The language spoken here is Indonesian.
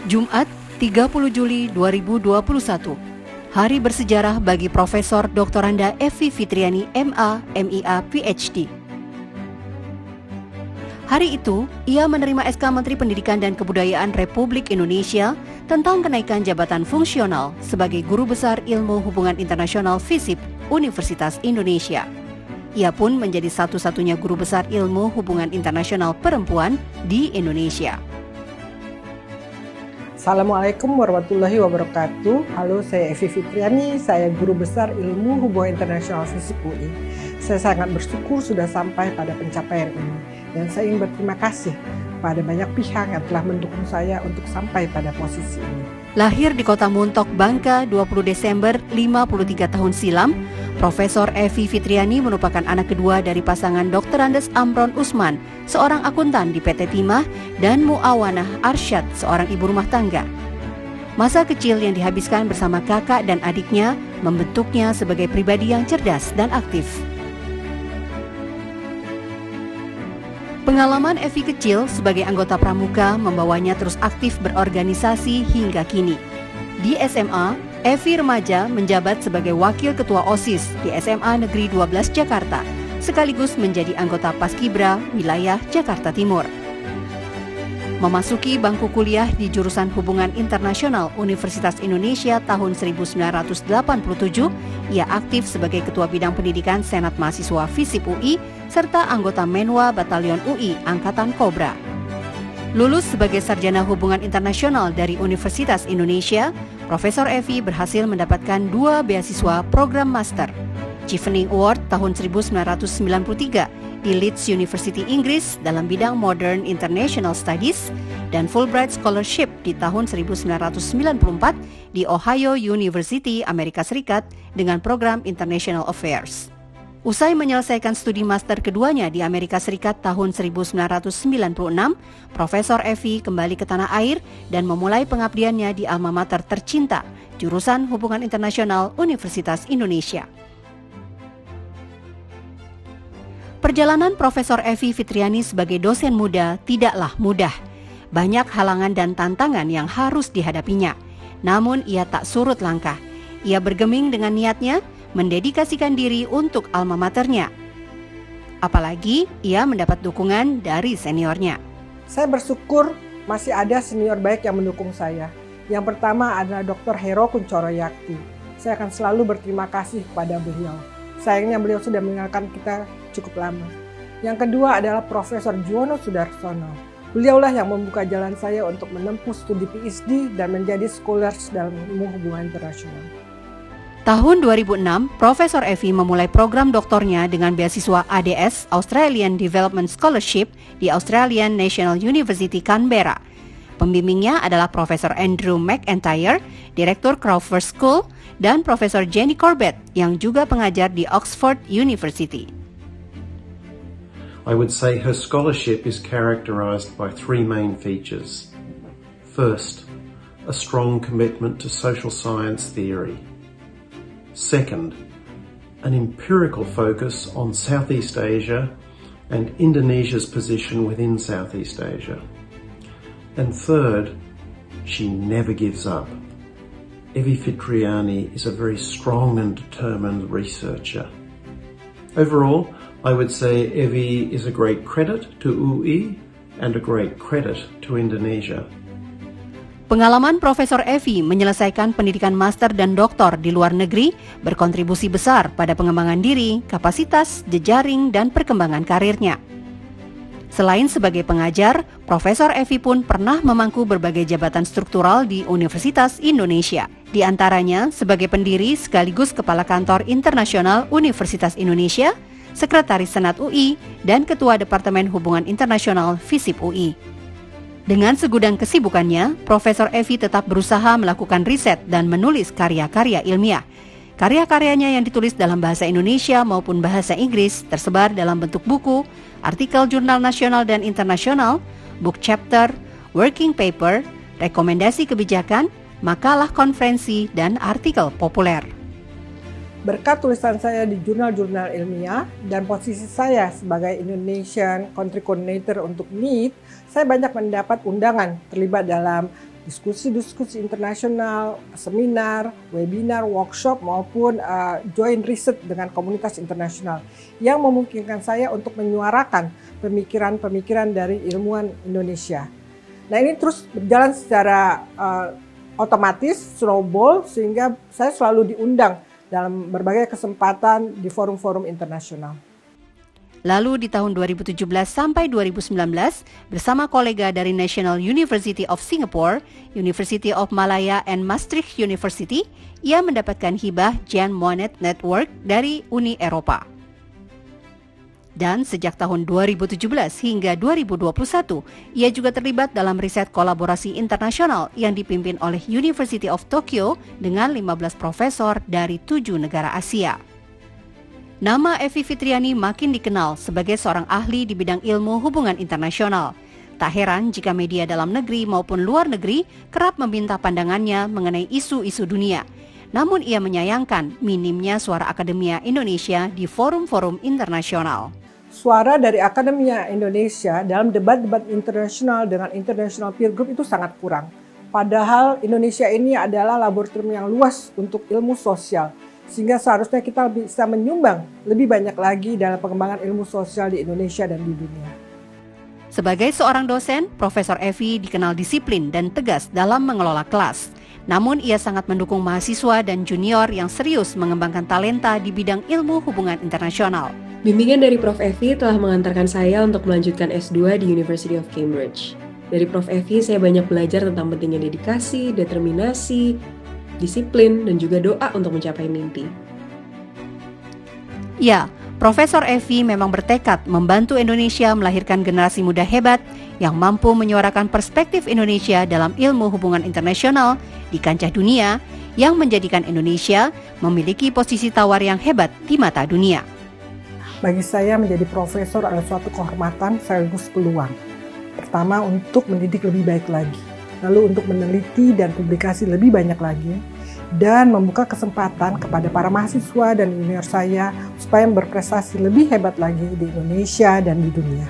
Jumat, 30 Juli 2021. Hari bersejarah bagi Profesor Doktoranda Evi Fitriani, MA, MIA, PhD. Hari itu, ia menerima SK Menteri Pendidikan dan Kebudayaan Republik Indonesia tentang kenaikan jabatan fungsional sebagai Guru Besar Ilmu Hubungan Internasional FISIP Universitas Indonesia. Ia pun menjadi satu-satunya Guru Besar Ilmu Hubungan Internasional perempuan di Indonesia. Assalamualaikum warahmatullahi wabarakatuh. Halo, saya Evi Fitriani, saya Guru Besar Ilmu Hubungan Internasional FISIP UI. Saya sangat bersyukur sudah sampai pada pencapaian ini. Dan saya ingin berterima kasih pada banyak pihak yang telah mendukung saya untuk sampai pada posisi ini. Lahir di kota Muntok, Bangka, 20 Desember 53 tahun silam, Profesor Evi Fitriani merupakan anak kedua dari pasangan Dr. Andes Amron Usman, seorang akuntan di PT Timah, dan Muawanah Arsyad, seorang ibu rumah tangga. Masa kecil yang dihabiskan bersama kakak dan adiknya membentuknya sebagai pribadi yang cerdas dan aktif. Pengalaman Evi kecil sebagai anggota pramuka membawanya terus aktif berorganisasi hingga kini. Di SMA, Evi remaja menjabat sebagai Wakil Ketua OSIS di SMA Negeri 12 Jakarta, sekaligus menjadi anggota Paskibra wilayah Jakarta Timur. Memasuki bangku kuliah di jurusan Hubungan Internasional Universitas Indonesia tahun 1987, ia aktif sebagai Ketua Bidang Pendidikan Senat Mahasiswa FISIP UI serta anggota Menwa Batalion UI Angkatan Kobra. Lulus sebagai Sarjana Hubungan Internasional dari Universitas Indonesia, Profesor Evi berhasil mendapatkan 2 beasiswa program master, Chevening Award tahun 1993 di Leeds University Inggris dalam bidang Modern International Studies dan Fulbright Scholarship di tahun 1994 di Ohio University, Amerika Serikat dengan program International Affairs. Usai menyelesaikan studi master keduanya di Amerika Serikat tahun 1996, Profesor Evi kembali ke tanah air dan memulai pengabdiannya di alma mater tercinta, jurusan Hubungan Internasional Universitas Indonesia. Perjalanan Profesor Evi Fitriani sebagai dosen muda tidaklah mudah. Banyak halangan dan tantangan yang harus dihadapinya. Namun ia tak surut langkah. Ia bergeming dengan niatnya mendedikasikan diri untuk alma maternya. Apalagi ia mendapat dukungan dari seniornya. Saya bersyukur masih ada senior baik yang mendukung saya. Yang pertama adalah Dr. Hero Kuncoro Yakti. Saya akan selalu berterima kasih kepada beliau. Sayangnya beliau sudah meninggalkan kita cukup lama. Yang kedua adalah Profesor Juwono Sudarsono. Beliaulah yang membuka jalan saya untuk menempuh studi PhD dan menjadi scholars dalam ilmu hubungan internasional. Tahun 2006, Profesor Evi memulai program doktornya dengan beasiswa ADS Australian Development Scholarship di Australian National University Canberra. Pembimbingnya adalah Profesor Andrew McIntyre, Direktur Crawford School, dan Profesor Jenny Corbett yang juga pengajar di Oxford University. I would say her scholarship is characterized by 3 main features. First, a strong commitment to social science theory. Second, an empirical focus on Southeast Asia and Indonesia's position within Southeast Asia. And third, she never gives up. Evi Fitriani is a very strong and determined researcher. Overall, I would say Evi is a great credit to UI and a great credit to Indonesia. Pengalaman Profesor Evi menyelesaikan pendidikan master dan doktor di luar negeri berkontribusi besar pada pengembangan diri, kapasitas, jejaring, dan perkembangan karirnya. Selain sebagai pengajar, Profesor Evi pun pernah memangku berbagai jabatan struktural di Universitas Indonesia. Di antaranya sebagai pendiri sekaligus Kepala Kantor Internasional Universitas Indonesia, Sekretaris Senat UI, dan Ketua Departemen Hubungan Internasional FISIP UI. Dengan segudang kesibukannya, Profesor Evi tetap berusaha melakukan riset dan menulis karya-karya ilmiah. Karya-karyanya yang ditulis dalam bahasa Indonesia maupun bahasa Inggris tersebar dalam bentuk buku, artikel jurnal nasional dan internasional, book chapter, working paper, rekomendasi kebijakan, makalah konferensi, dan artikel populer. Berkat tulisan saya di jurnal-jurnal ilmiah dan posisi saya sebagai Indonesian Country Coordinator untuk NEET, saya banyak mendapat undangan terlibat dalam diskusi-diskusi internasional, seminar, webinar, workshop, maupun joint research dengan komunitas internasional yang memungkinkan saya untuk menyuarakan pemikiran-pemikiran dari ilmuwan Indonesia. Nah, ini terus berjalan secara otomatis, snowball, sehingga saya selalu diundang dalam berbagai kesempatan di forum-forum internasional. Lalu di tahun 2017 sampai 2019, bersama kolega dari National University of Singapore, University of Malaya, and Maastricht University, ia mendapatkan hibah Jean Monnet Network dari Uni Eropa. Dan sejak tahun 2017 hingga 2021, ia juga terlibat dalam riset kolaborasi internasional yang dipimpin oleh University of Tokyo dengan 15 profesor dari 7 negara Asia. Nama Evi Fitriani makin dikenal sebagai seorang ahli di bidang ilmu hubungan internasional. Tak heran jika media dalam negeri maupun luar negeri kerap meminta pandangannya mengenai isu-isu dunia. Namun ia menyayangkan minimnya suara Akademia Indonesia di forum-forum internasional. Suara dari Akademia Indonesia dalam debat-debat internasional dengan international peer group itu sangat kurang. Padahal Indonesia ini adalah laboratorium yang luas untuk ilmu sosial, sehingga seharusnya kita bisa menyumbang lebih banyak lagi dalam pengembangan ilmu sosial di Indonesia dan di dunia. Sebagai seorang dosen, Profesor Evi dikenal disiplin dan tegas dalam mengelola kelas. Namun ia sangat mendukung mahasiswa dan junior yang serius mengembangkan talenta di bidang ilmu hubungan internasional. Bimbingan dari Prof. Evi telah mengantarkan saya untuk melanjutkan S2 di University of Cambridge. Dari Prof. Evi saya banyak belajar tentang pentingnya dedikasi, determinasi, disiplin, dan juga doa untuk mencapai mimpi. Ya, Profesor Evi memang bertekad membantu Indonesia melahirkan generasi muda hebat yang mampu menyuarakan perspektif Indonesia dalam ilmu hubungan internasional di kancah dunia yang menjadikan Indonesia memiliki posisi tawar yang hebat di mata dunia. Bagi saya menjadi profesor adalah suatu kehormatan sekaligus peluang. Pertama, untuk mendidik lebih baik lagi. Lalu untuk meneliti dan publikasi lebih banyak lagi, dan membuka kesempatan kepada para mahasiswa dan junior saya supaya berprestasi lebih hebat lagi di Indonesia dan di dunia.